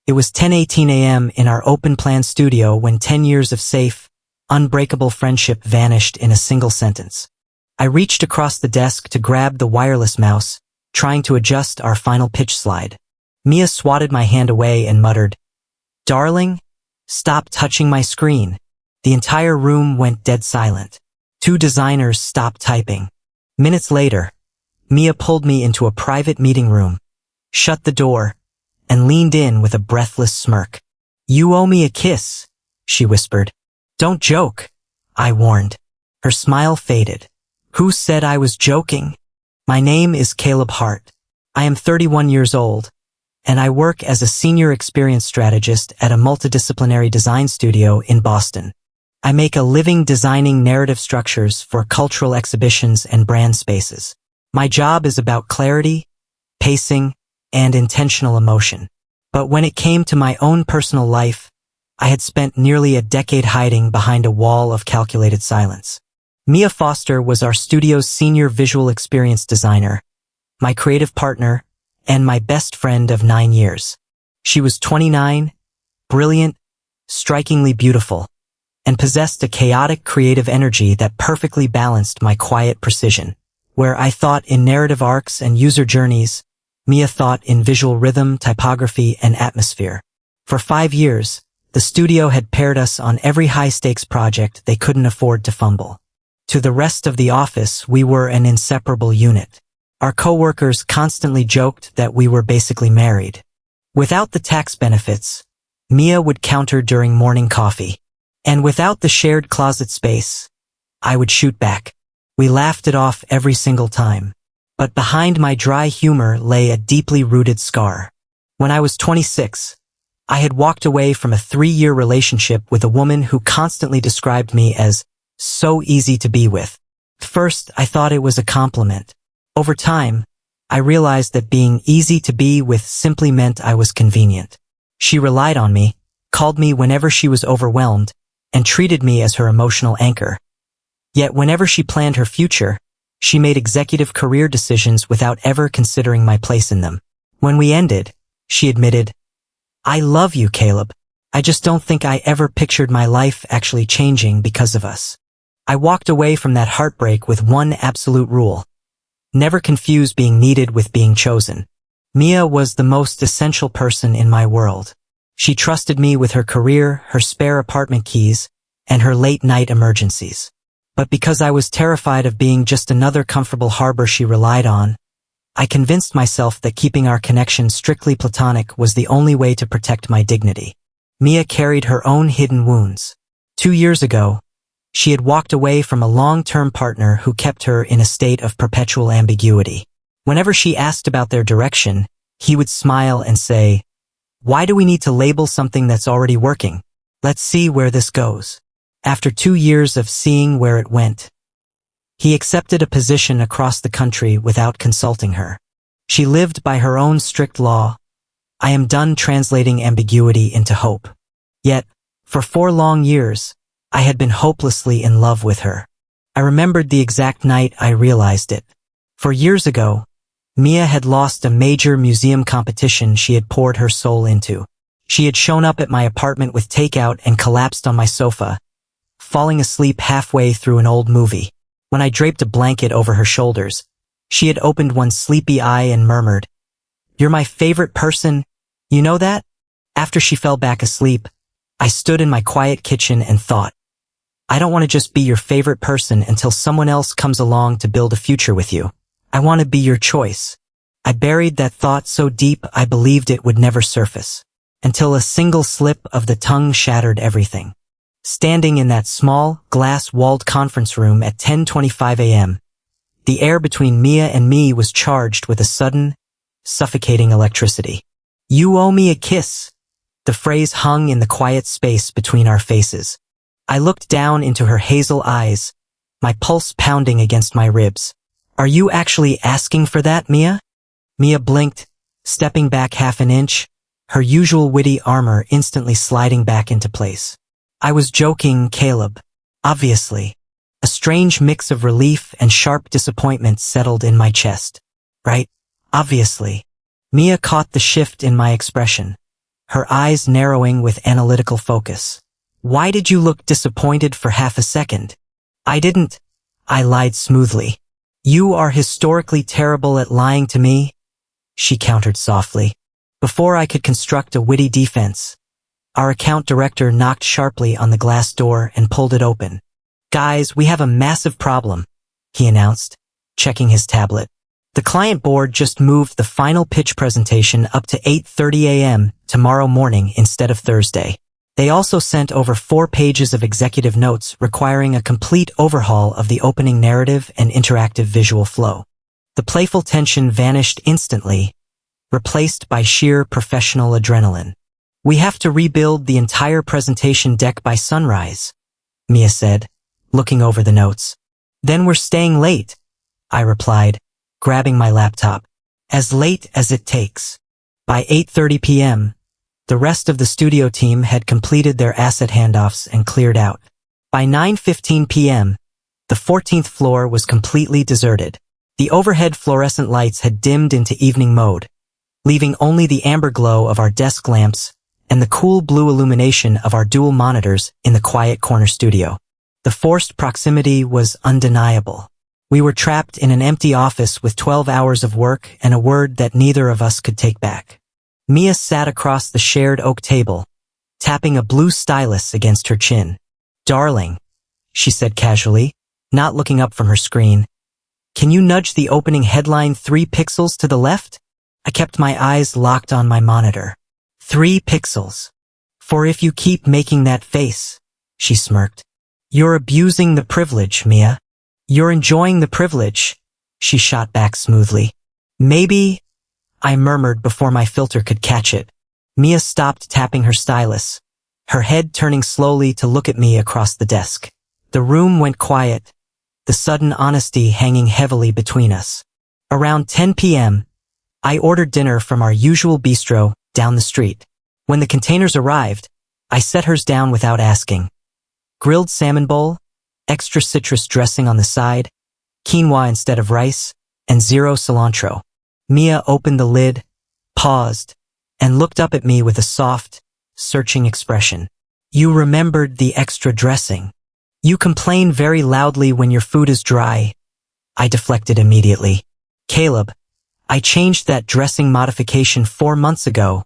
It was 10:18 a.m. in our open-plan studio when 10 years of safe, unbreakable friendship vanished in a single sentence. I reached across the desk to grab the wireless mouse, trying to adjust our final pitch slide. Mia swatted my hand away and muttered, "Darling, stop touching my screen." The entire room went dead silent. 2 designers stopped typing. Minutes later, Mia pulled me into a private meeting room, shut the door, and leaned in with a breathless smirk. "You owe me a kiss," she whispered. "Don't joke," I warned. Her smile faded. "Who said I was joking? My name is Caleb Hart. I am 31 years old, and I work as a senior experience strategist at a multidisciplinary design studio in Boston. I make a living designing narrative structures for cultural exhibitions and brand spaces. My job is about clarity, pacing, and intentional emotion. But when it came to my own personal life, I had spent nearly a decade hiding behind a wall of calculated silence. Mia Foster was our studio's senior visual experience designer, my creative partner, and my best friend of 9 years. She was 29, brilliant, strikingly beautiful, and possessed a chaotic creative energy that perfectly balanced my quiet precision. Where I thought in narrative arcs and user journeys, Mia thought in visual rhythm, typography, and atmosphere. For 5 years, the studio had paired us on every high-stakes project they couldn't afford to fumble. To the rest of the office, we were an inseparable unit. Our coworkers constantly joked that we were basically married. Without the tax benefits, Mia would counter during morning coffee. And without the shared closet space, I would shoot back. We laughed it off every single time. But behind my dry humor lay a deeply rooted scar. When I was 26, I had walked away from a 3-year relationship with a woman who constantly described me as so easy to be with. First, I thought it was a compliment. Over time, I realized that being easy to be with simply meant I was convenient. She relied on me, called me whenever she was overwhelmed, and treated me as her emotional anchor. Yet whenever she planned her future, she made executive career decisions without ever considering my place in them. When we ended, she admitted, "I love you, Caleb. I just don't think I ever pictured my life actually changing because of us." I walked away from that heartbreak with one absolute rule: never confuse being needed with being chosen. Mia was the most essential person in my world. She trusted me with her career, her spare apartment keys, and her late-night emergencies. But because I was terrified of being just another comfortable harbor she relied on, I convinced myself that keeping our connection strictly platonic was the only way to protect my dignity. Mia carried her own hidden wounds. 2 years ago, she had walked away from a long-term partner who kept her in a state of perpetual ambiguity. Whenever she asked about their direction, he would smile and say, "Why do we need to label something that's already working? Let's see where this goes." After 2 years of seeing where it went, he accepted a position across the country without consulting her. She lived by her own strict law: I am done translating ambiguity into hope. Yet, for 4 long years, I had been hopelessly in love with her. I remembered the exact night I realized it. 4 years ago, Mia had lost a major museum competition she had poured her soul into. She had shown up at my apartment with takeout and collapsed on my sofa, falling asleep halfway through an old movie. When I draped a blanket over her shoulders, she had opened one sleepy eye and murmured, "You're my favorite person, you know that?" After she fell back asleep, I stood in my quiet kitchen and thought, I don't want to just be your favorite person until someone else comes along to build a future with you. I want to be your choice. I buried that thought so deep I believed it would never surface, until a single slip of the tongue shattered everything. Standing in that small, glass-walled conference room at 10:25 a.m., the air between Mia and me was charged with a sudden, suffocating electricity. "You owe me a kiss." The phrase hung in the quiet space between our faces. I looked down into her hazel eyes, my pulse pounding against my ribs. "Are you actually asking for that, Mia?" Mia blinked, stepping back half an inch, her usual witty armor instantly sliding back into place. "I was joking, Caleb. Obviously." A strange mix of relief and sharp disappointment settled in my chest. "Right, obviously." Mia caught the shift in my expression. her eyes narrowing with analytical focus. Why did you look disappointed for half a second? I didn't. I lied smoothly. You are historically terrible at lying to me, she countered softly. Before I could construct a witty defense, our account director knocked sharply on the glass door and pulled it open. Guys, we have a massive problem, he announced, checking his tablet. The client board just moved the final pitch presentation up to 8:30 a.m. tomorrow morning instead of Thursday. They also sent over 4 pages of executive notes requiring a complete overhaul of the opening narrative and interactive visual flow. The playful tension vanished instantly, replaced by sheer professional adrenaline. We have to rebuild the entire presentation deck by sunrise, Mia said, looking over the notes. Then we're staying late, I replied, grabbing my laptop. As late as it takes. By 8:30 p.m., the rest of the studio team had completed their asset handoffs and cleared out. By 9:15 p.m., the 14th floor was completely deserted. The overhead fluorescent lights had dimmed into evening mode, leaving only the amber glow of our desk lamps and the cool blue illumination of our dual monitors in the quiet corner studio. The forced proximity was undeniable. We were trapped in an empty office with 12 hours of work and a word that neither of us could take back. Mia sat across the shared oak table, tapping a blue stylus against her chin. Darling, she said casually, not looking up from her screen. Can you nudge the opening headline 3 pixels to the left? I kept my eyes locked on my monitor. 3 pixels. For if you keep making that face, she smirked. You're abusing the privilege, Mia. You're enjoying the privilege, she shot back smoothly. Maybe, I murmured before my filter could catch it. Mia stopped tapping her stylus, her head turning slowly to look at me across the desk. The room went quiet, the sudden honesty hanging heavily between us. Around 10 p.m., I ordered dinner from our usual bistro down the street. When the containers arrived, I set hers down without asking. Grilled salmon bowl, extra citrus dressing on the side, quinoa instead of rice, and 0 cilantro. Mia opened the lid, paused, and looked up at me with a soft, searching expression. You remembered the extra dressing. You complain very loudly when your food is dry. I deflected immediately. Caleb, I changed that dressing modification 4 months ago,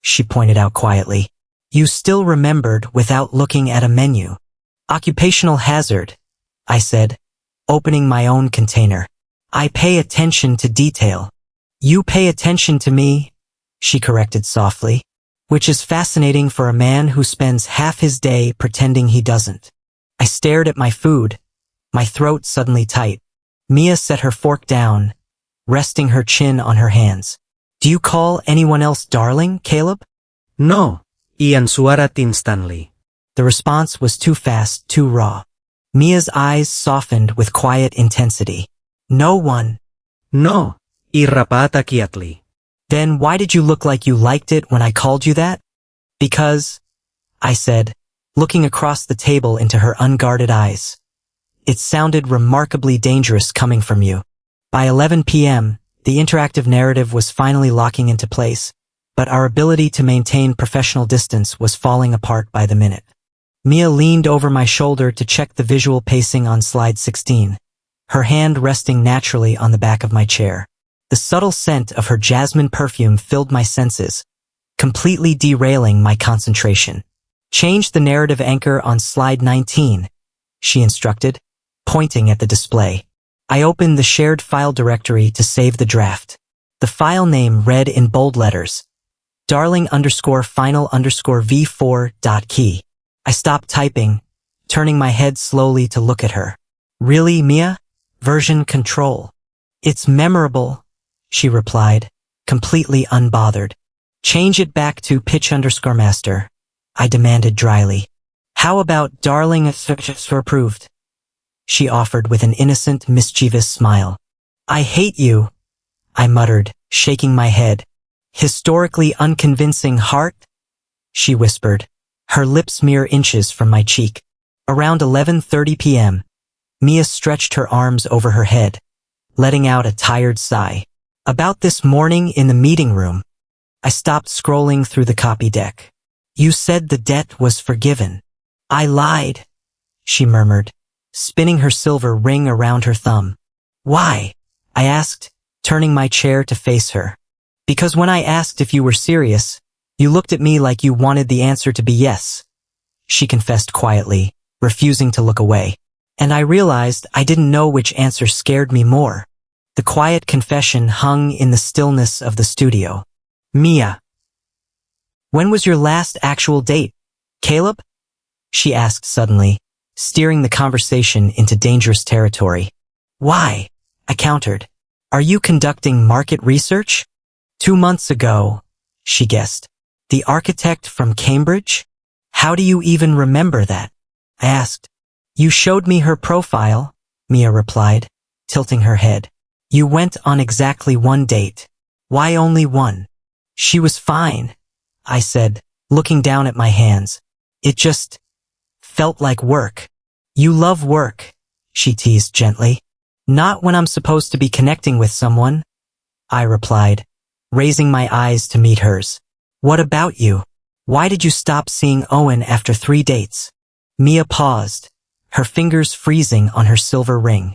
she pointed out quietly. You still remembered without looking at a menu. Occupational hazard, I said, opening my own container. I pay attention to detail. You pay attention to me, she corrected softly, which is fascinating for a man who spends half his day pretending he doesn't. I stared at my food, my throat suddenly tight. Mia set her fork down, resting her chin on her hands. Do you call anyone else darling, Caleb? No, Ian suarat instantly. The response was too fast, too raw. Mia's eyes softened with quiet intensity. No one. No, irrapata quietly. Then why did you look like you liked it when I called you that? Because, I said, looking across the table into her unguarded eyes. It sounded remarkably dangerous coming from you. By 11 p.m., the interactive narrative was finally locking into place, but our ability to maintain professional distance was falling apart by the minute. Mia leaned over my shoulder to check the visual pacing on slide 16, her hand resting naturally on the back of my chair. The subtle scent of her jasmine perfume filled my senses, completely derailing my concentration. Change the narrative anchor on slide 19, she instructed, pointing at the display. I opened the shared file directory to save the draft. The file name read in bold letters, darling_final_v4.key. I stopped typing, turning my head slowly to look at her. Really, Mia? Version control. It's memorable, she replied, completely unbothered. Change it back to pitch_master, I demanded dryly. How about darling approved? She offered with an innocent, mischievous smile. I hate you, I muttered, shaking my head. Historically unconvincing heart? She whispered, her lips mere inches from my cheek. Around 11:30 p.m., Mia stretched her arms over her head, letting out a tired sigh. About this morning in the meeting room, I stopped scrolling through the copy deck. You said the debt was forgiven. I lied, she murmured, spinning her silver ring around her thumb. Why? I asked, turning my chair to face her. Because when I asked if you were serious, you looked at me like you wanted the answer to be yes, she confessed quietly, refusing to look away. And I realized I didn't know which answer scared me more. The quiet confession hung in the stillness of the studio. Mia. When was your last actual date, Caleb? She asked suddenly, steering the conversation into dangerous territory. Why? I countered. Are you conducting market research? 2 months ago, she guessed. The architect from Cambridge? How do you even remember that? I asked. You showed me her profile, Mia replied, tilting her head. You went on exactly 1 date. Why only 1? She was fine, I said, looking down at my hands. It just felt like work. You love work, she teased gently. Not when I'm supposed to be connecting with someone, I replied, raising my eyes to meet hers. What about you? Why did you stop seeing Owen after 3 dates? Mia paused, her fingers freezing on her silver ring.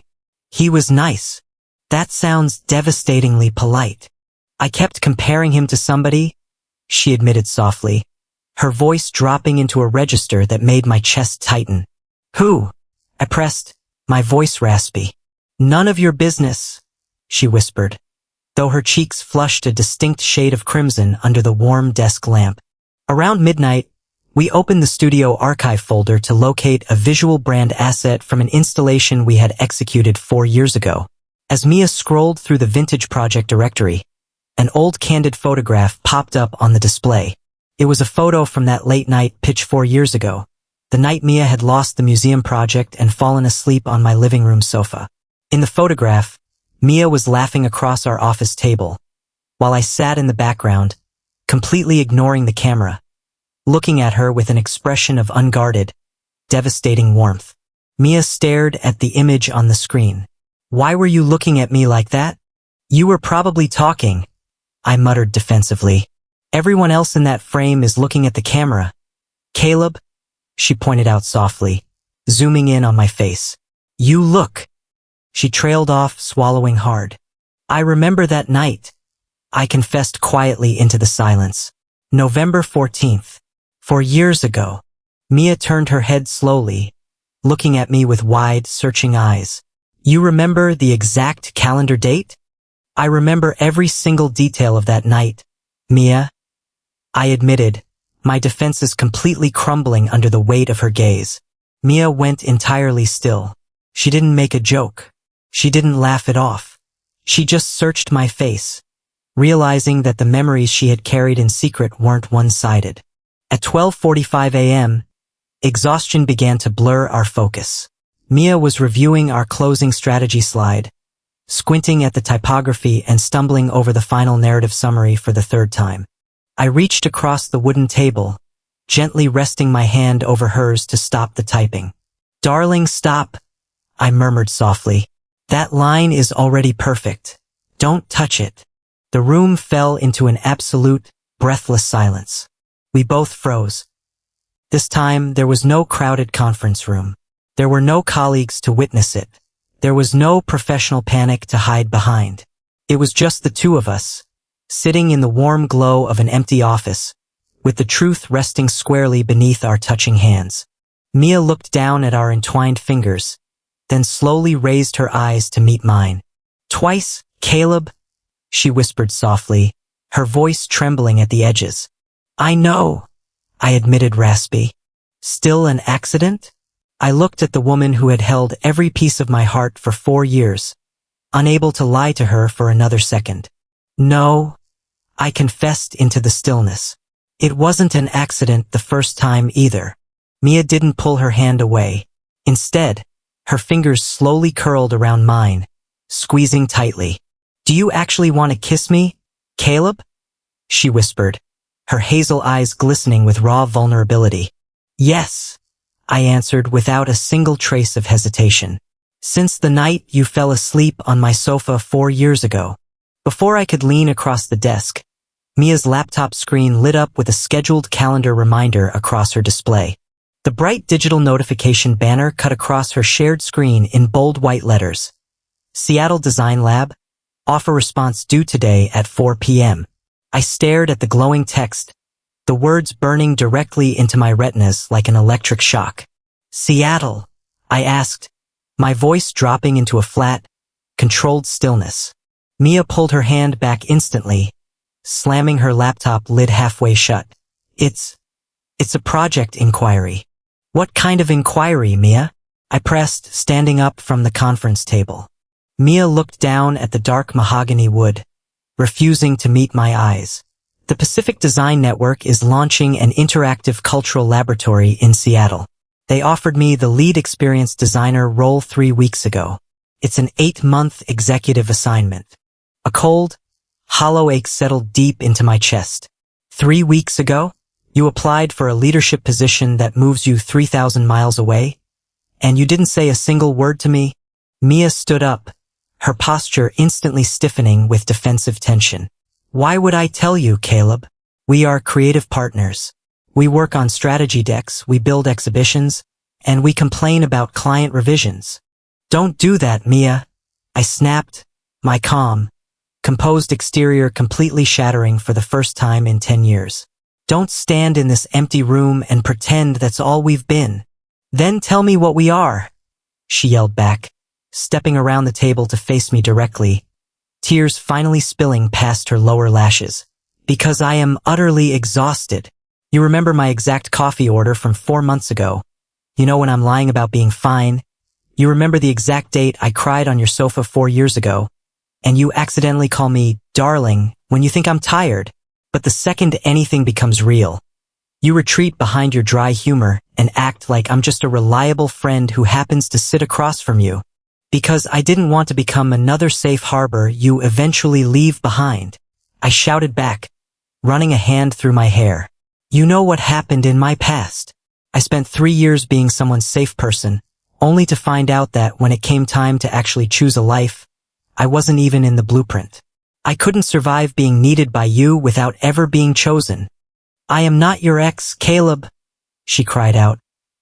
He was nice. That sounds devastatingly polite. I kept comparing him to somebody, she admitted softly, her voice dropping into a register that made my chest tighten. Who? I pressed, my voice raspy. None of your business, she whispered, though her cheeks flushed a distinct shade of crimson under the warm desk lamp. Around midnight, we opened the studio archive folder to locate a visual brand asset from an installation we had executed 4 years ago. As Mia scrolled through the vintage project directory, an old candid photograph popped up on the display. It was a photo from that late-night pitch 4 years ago, the night Mia had lost the museum project and fallen asleep on my living room sofa. In the photograph, Mia was laughing across our office table, while I sat in the background, completely ignoring the camera, looking at her with an expression of unguarded, devastating warmth. Mia stared at the image on the screen. Why were you looking at me like that? You were probably talking, I muttered defensively. Everyone else in that frame is looking at the camera. Caleb, she pointed out softly, zooming in on my face. You look. She trailed off, swallowing hard. I remember that night, I confessed quietly into the silence. November 14th. 4 years ago. Mia turned her head slowly, looking at me with wide, searching eyes. You remember the exact calendar date? I remember every single detail of that night, Mia. I admitted, my defenses completely crumbling under the weight of her gaze. Mia went entirely still. She didn't make a joke. She didn't laugh it off. She just searched my face, realizing that the memories she had carried in secret weren't one-sided. At 12:45 a.m., exhaustion began to blur our focus. Mia was reviewing our closing strategy slide, squinting at the typography and stumbling over the final narrative summary for the 3rd time. I reached across the wooden table, gently resting my hand over hers to stop the typing. Darling, stop, I murmured softly. That line is already perfect. Don't touch it. The room fell into an absolute, breathless silence. We both froze. This time, there was no crowded conference room. There were no colleagues to witness it. There was no professional panic to hide behind. It was just the 2 of us, sitting in the warm glow of an empty office, with the truth resting squarely beneath our touching hands. Mia looked down at our entwined fingers, then slowly raised her eyes to meet mine. Twice, Caleb, she whispered softly, her voice trembling at the edges. I know, I admitted raspy. Still an accident? I looked at the woman who had held every piece of my heart for 4 years, unable to lie to her for another second. No, I confessed into the stillness. It wasn't an accident the first time either. Mia didn't pull her hand away. Instead, her fingers slowly curled around mine, squeezing tightly. Do you actually want to kiss me, Caleb? She whispered, her hazel eyes glistening with raw vulnerability. Yes, I answered without a single trace of hesitation. Since the night you fell asleep on my sofa 4 years ago. Before I could lean across the desk, Mia's laptop screen lit up with a scheduled calendar reminder across her display. The bright digital notification banner cut across her shared screen in bold white letters. Seattle Design Lab, offer response due today at 4 p.m. I stared at the glowing text, the words burning directly into my retinas like an electric shock. Seattle, I asked, my voice dropping into a flat, controlled stillness. Mia pulled her hand back instantly, slamming her laptop lid halfway shut. It's a project inquiry. What kind of inquiry, Mia? I pressed, standing up from the conference table. Mia looked down at the dark mahogany wood, refusing to meet my eyes. The Pacific Design Network is launching an interactive cultural laboratory in Seattle. They offered me the lead experience designer role 3 weeks ago. It's an 8-month executive assignment. A cold, hollow ache settled deep into my chest. 3 weeks ago? You applied for a leadership position that moves you 3,000 miles away? And you didn't say a single word to me? Mia stood up, her posture instantly stiffening with defensive tension. Why would I tell you, Caleb? We are creative partners. We work on strategy decks, we build exhibitions, and we complain about client revisions. Don't do that, Mia. I snapped, my calm, composed exterior completely shattering for the first time in 10 years. Don't stand in this empty room and pretend that's all we've been. Then tell me what we are, she yelled back, stepping around the table to face me directly, tears finally spilling past her lower lashes. Because I am utterly exhausted. You remember my exact coffee order from 4 months ago. You know when I'm lying about being fine. You remember the exact date I cried on your sofa 4 years ago. And you accidentally call me darling when you think I'm tired. But the second anything becomes real, you retreat behind your dry humor and act like I'm just a reliable friend who happens to sit across from you. Because I didn't want to become another safe harbor you eventually leave behind. I shouted back, running a hand through my hair. You know what happened in my past. I spent 3 years being someone's safe person, only to find out that when it came time to actually choose a life, I wasn't even in the blueprint. I couldn't survive being needed by you without ever being chosen. I am not your ex, Caleb, she cried out,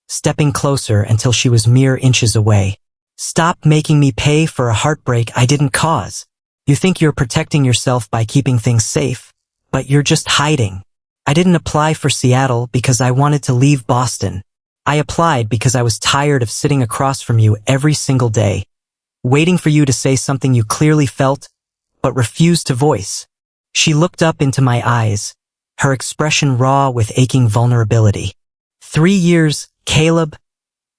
stepping closer until she was mere inches away. Stop making me pay for a heartbreak I didn't cause. You think you're protecting yourself by keeping things safe, but you're just hiding. I didn't apply for Seattle because I wanted to leave Boston. I applied because I was tired of sitting across from you every single day, waiting for you to say something you clearly felt, but refused to voice. She looked up into my eyes, her expression raw with aching vulnerability. 3 years, Caleb,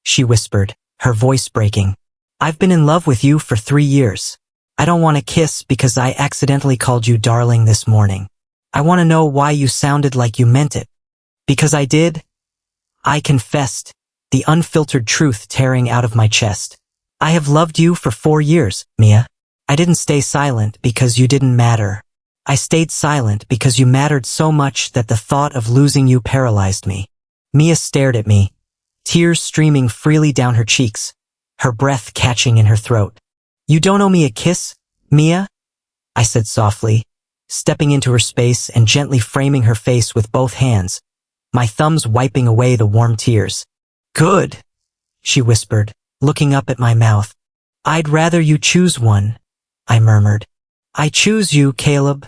she whispered, her voice breaking. I've been in love with you for 3 years. I don't want to kiss because I accidentally called you darling this morning. I want to know why you sounded like you meant it. Because I did. I confessed, the unfiltered truth tearing out of my chest. I have loved you for 4 years, Mia. I didn't stay silent because you didn't matter. I stayed silent because you mattered so much that the thought of losing you paralyzed me. Mia stared at me, tears streaming freely down her cheeks, her breath catching in her throat. You don't owe me a kiss, Mia? I said softly, stepping into her space and gently framing her face with both hands, my thumbs wiping away the warm tears. Good, she whispered, looking up at my mouth. I'd rather you choose one, I murmured. I choose you, Caleb,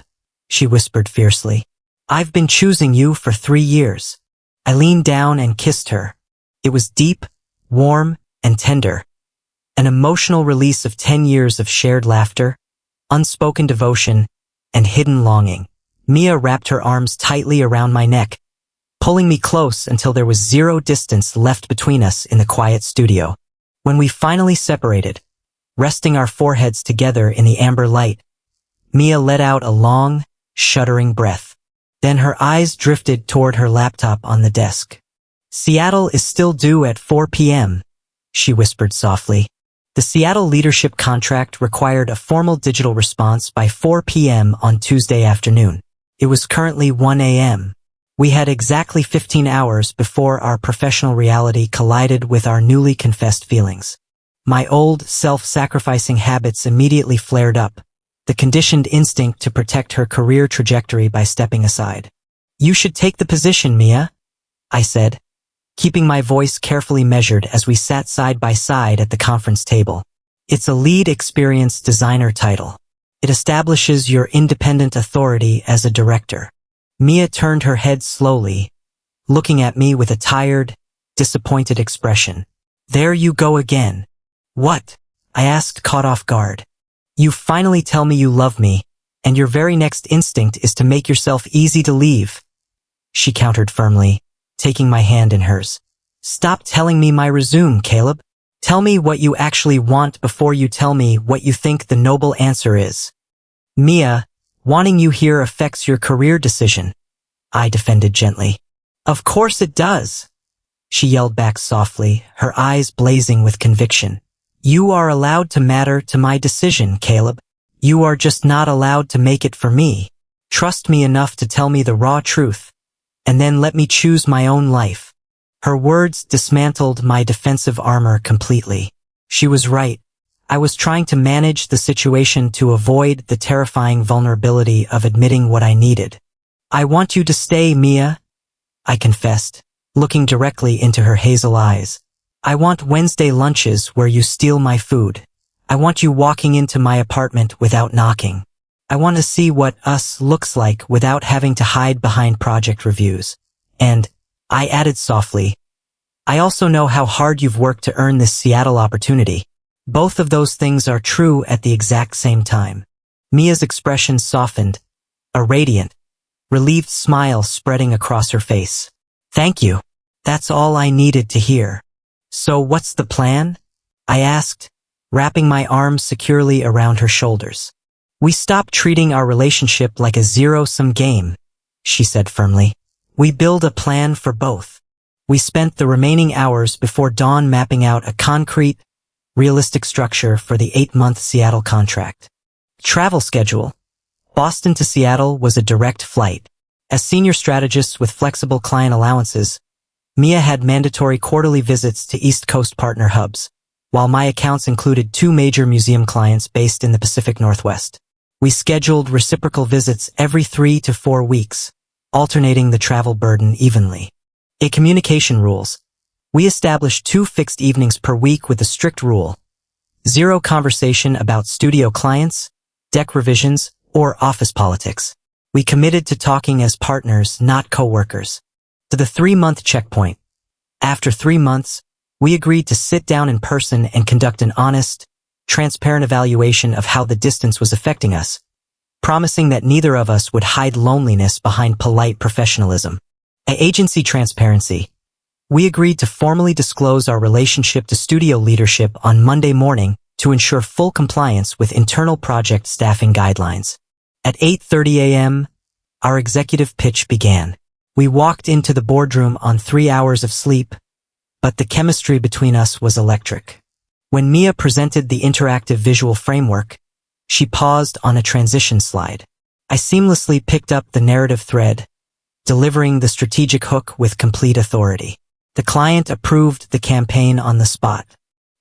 she whispered fiercely. I've been choosing you for 3 years. I leaned down and kissed her. It was deep, warm, and tender. An emotional release of 10 years of shared laughter, unspoken devotion, and hidden longing. Mia wrapped her arms tightly around my neck, pulling me close until there was 0 distance left between us in the quiet studio. When we finally separated, resting our foreheads together in the amber light, Mia let out a long, shuddering breath. Then her eyes drifted toward her laptop on the desk. Seattle is still due at 4 p.m., she whispered softly. The Seattle leadership contract required a formal digital response by 4 p.m. on Tuesday afternoon. It was currently 1 a.m. We had exactly 15 hours before our professional reality collided with our newly confessed feelings. My old, self-sacrificing habits immediately flared up, the conditioned instinct to protect her career trajectory by stepping aside. "You should take the position, Mia," I said, keeping my voice carefully measured as we sat side by side at the conference table. "It's a lead experience designer title. It establishes your independent authority as a director." Mia turned her head slowly, looking at me with a tired, disappointed expression. "There you go again." "What?" I asked, caught off guard. "You finally tell me you love me, and your very next instinct is to make yourself easy to leave," she countered firmly, taking my hand in hers. "Stop telling me my resume, Caleb. Tell me what you actually want before you tell me what you think the noble answer is." "Mia, wanting you here affects your career decision," I defended gently. "Of course it does," she yelled back softly, her eyes blazing with conviction. "You are allowed to matter to my decision, Caleb. You are just not allowed to make it for me. Trust me enough to tell me the raw truth, and then let me choose my own life." Her words dismantled my defensive armor completely. She was right. I was trying to manage the situation to avoid the terrifying vulnerability of admitting what I needed. "I want you to stay, Mia," I confessed, looking directly into her hazel eyes. "I want Wednesday lunches where you steal my food. I want you walking into my apartment without knocking. I want to see what us looks like without having to hide behind project reviews. And," I added softly, "I also know how hard you've worked to earn this Seattle opportunity." Both of those things are true at the exact same time. Mia's expression softened, a radiant, relieved smile spreading across her face. "Thank you. That's all I needed to hear." "So what's the plan?" I asked, wrapping my arms securely around her shoulders. "We stopped treating our relationship like a zero-sum game," she said firmly. "We build a plan for both." We spent the remaining hours before dawn mapping out a concrete, realistic structure for the 8-month Seattle contract. Travel schedule. Boston to Seattle was a direct flight. As senior strategists with flexible client allowances, Mia had mandatory quarterly visits to East Coast partner hubs, while my accounts included 2 major museum clients based in the Pacific Northwest. We scheduled reciprocal visits every 3 to 4 weeks, alternating the travel burden evenly. Communication rules. We established 2 fixed evenings per week with a strict rule: 0 conversation about studio clients, deck revisions, or office politics. We committed to talking as partners, not co-workers. To the 3-month checkpoint. After 3 months, we agreed to sit down in person and conduct an honest, transparent evaluation of how the distance was affecting us, promising that neither of us would hide loneliness behind polite professionalism. Agency transparency. We agreed to formally disclose our relationship to studio leadership on Monday morning to ensure full compliance with internal project staffing guidelines. At 8:30 a.m., our executive pitch began. We walked into the boardroom on 3 hours of sleep, but the chemistry between us was electric. When Mia presented the interactive visual framework, she paused on a transition slide. I seamlessly picked up the narrative thread, delivering the strategic hook with complete authority. The client approved the campaign on the spot.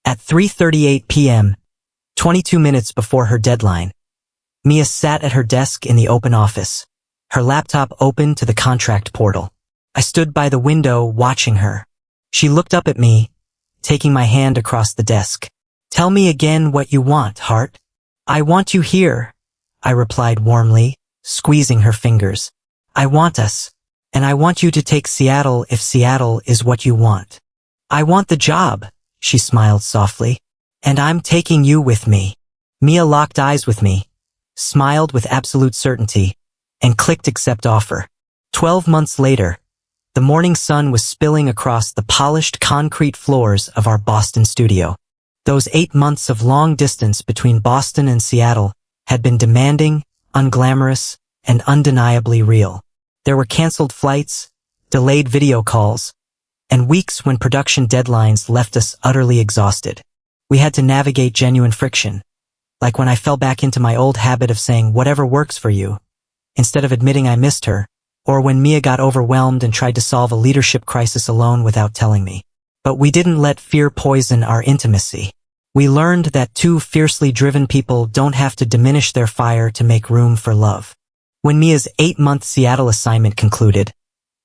At 3:38 p.m., 22 minutes before her deadline, Mia sat at her desk in the open office, her laptop open to the contract portal. I stood by the window watching her. She looked up at me, taking my hand across the desk. "Tell me again what you want, Hart." "I want you here," I replied warmly, squeezing her fingers. "I want us. And I want you to take Seattle if Seattle is what you want." "I want the job," she smiled softly. "And I'm taking you with me." Mia locked eyes with me, smiled with absolute certainty, and clicked accept offer. 12 months later, the morning sun was spilling across the polished concrete floors of our Boston studio. Those 8 months of long distance between Boston and Seattle had been demanding, unglamorous, and undeniably real. There were canceled flights, delayed video calls, and weeks when production deadlines left us utterly exhausted. We had to navigate genuine friction, like when I fell back into my old habit of saying whatever works for you, instead of admitting I missed her, or when Mia got overwhelmed and tried to solve a leadership crisis alone without telling me. But we didn't let fear poison our intimacy. We learned that two fiercely driven people don't have to diminish their fire to make room for love. When Mia's 8-month Seattle assignment concluded,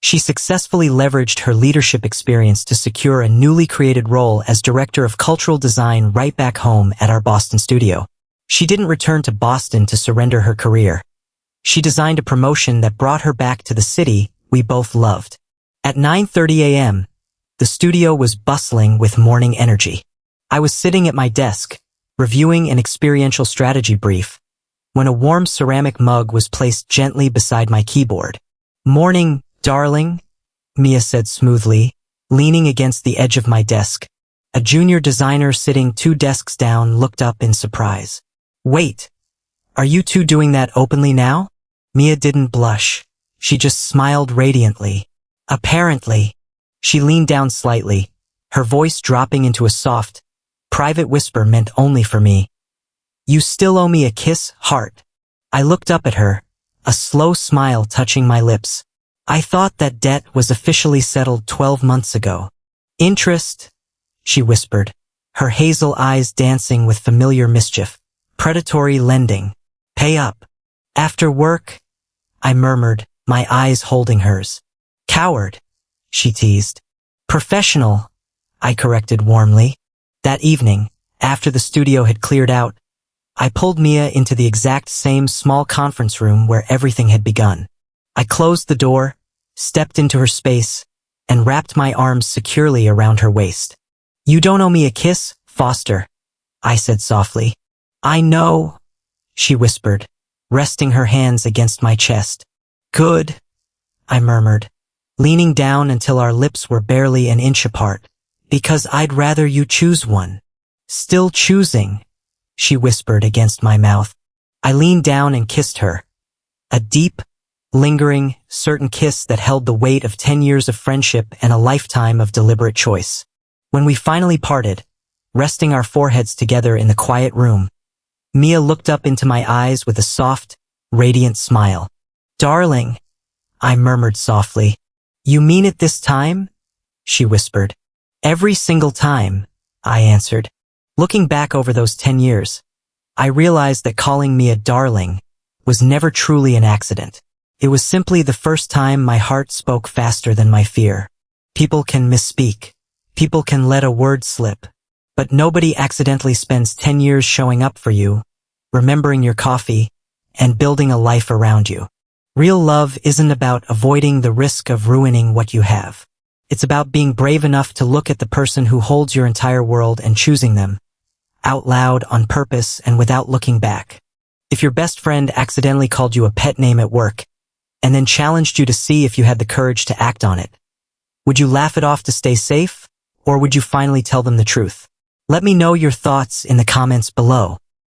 she successfully leveraged her leadership experience to secure a newly created role as Director of Cultural Design right back home at our Boston studio. She didn't return to Boston to surrender her career. She designed a promotion that brought her back to the city we both loved. At 9:30 a.m., the studio was bustling with morning energy. I was sitting at my desk, reviewing an experiential strategy brief, when a warm ceramic mug was placed gently beside my keyboard. "Morning, darling," Mia said smoothly, leaning against the edge of my desk. A junior designer sitting 2 desks down looked up in surprise. "Wait, are you two doing that openly now?" Mia didn't blush. She just smiled radiantly. "Apparently." She leaned down slightly, her voice dropping into a soft, private whisper meant only for me. "You still owe me a kiss, Hart." I looked up at her, a slow smile touching my lips. "I thought that debt was officially settled 12 months ago." "Interest," she whispered, her hazel eyes dancing with familiar mischief. "Predatory lending. Pay up." "After work," I murmured, my eyes holding hers. "Coward," she teased. "Professional," I corrected warmly. That evening, after the studio had cleared out, I pulled Mia into the exact same small conference room where everything had begun. I closed the door, stepped into her space, and wrapped my arms securely around her waist. "You don't owe me a kiss, Foster," I said softly. "I know," she whispered, resting her hands against my chest. "Good," I murmured, leaning down until our lips were barely an inch apart. "Because I'd rather you choose one." "Still choosing," she whispered against my mouth. I leaned down and kissed her. A deep, lingering, certain kiss that held the weight of 10 years of friendship and a lifetime of deliberate choice. When we finally parted, resting our foreheads together in the quiet room, Mia looked up into my eyes with a soft, radiant smile. "Darling," I murmured softly. "You mean it this time?" she whispered. "Every single time," I answered. Looking back over those 10 years, I realized that calling Mia darling was never truly an accident. It was simply the first time my heart spoke faster than my fear. People can misspeak. People can let a word slip. But nobody accidentally spends 10 years showing up for you, remembering your coffee, and building a life around you. Real love isn't about avoiding the risk of ruining what you have. It's about being brave enough to look at the person who holds your entire world and choosing them, out loud, on purpose, and without looking back. If your best friend accidentally called you a pet name at work, and then challenged you to see if you had the courage to act on it, would you laugh it off to stay safe, or would you finally tell them the truth? Let me know your thoughts in the comments below.